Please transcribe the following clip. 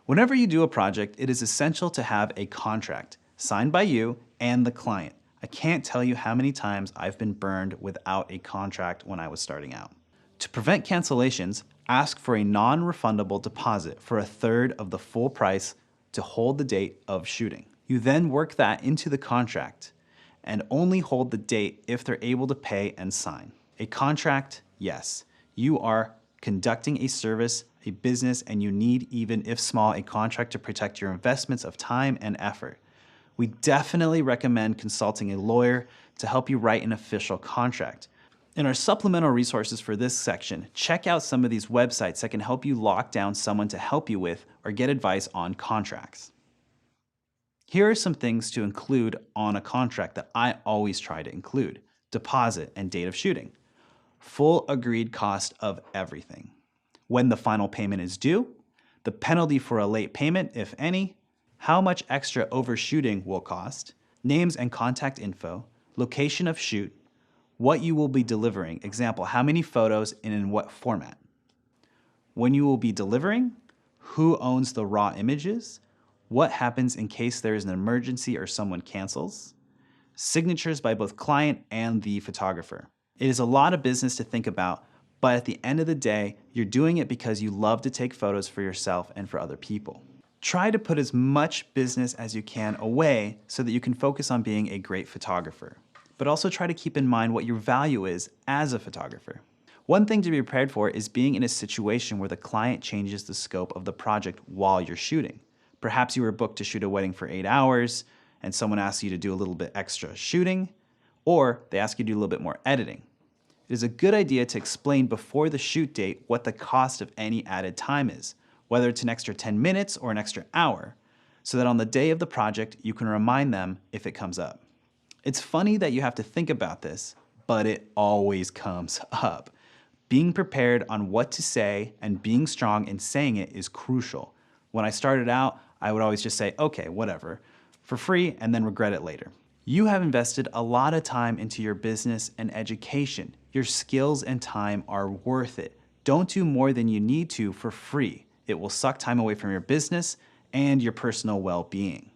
Whenever you do a project, it is essential to have a contract signed by you and the client. I can't tell you how many times I've been burned without a contract when I was starting out. To prevent cancellations, ask for a non-refundable deposit for 1/3 of the full price to hold the date of shooting. You then work that into the contract and only hold the date if they're able to pay and sign. A contract, yes. You are conducting a service, a business, and you need, even if small, a contract to protect your investments of time and effort. We definitely recommend consulting a lawyer to help you write an official contract. In our supplemental resources for this section, check out some of these websites that can help you lock down someone to help you with or get advice on contracts. Here are some things to include on a contract that I always try to include: deposit and date of shooting, full agreed cost of everything, when the final payment is due, the penalty for a late payment, if any, how much extra overshooting will cost, names and contact info, location of shoot, what you will be delivering, example, how many photos and in what format, when you will be delivering, who owns the raw images, what happens in case there is an emergency or someone cancels, signatures by both client and the photographer. It is a lot of business to think about, but at the end of the day, you're doing it because you love to take photos for yourself and for other people. Try to put as much business as you can away so that you can focus on being a great photographer, but also try to keep in mind what your value is as a photographer. One thing to be prepared for is being in a situation where the client changes the scope of the project while you're shooting. Perhaps you were booked to shoot a wedding for 8 hours and someone asks you to do a little bit extra shooting, or they ask you to do a little bit more editing. It is a good idea to explain before the shoot date what the cost of any added time is, whether it's an extra 10 minutes or an extra hour, so that on the day of the project, you can remind them if it comes up. It's funny that you have to think about this, but it always comes up. Being prepared on what to say and being strong in saying it is crucial. When I started out, I would always just say, okay, whatever, for free, and then regret it later. You have invested a lot of time into your business and education. Your skills and time are worth it. Don't do more than you need to for free. It will suck time away from your business and your personal well-being.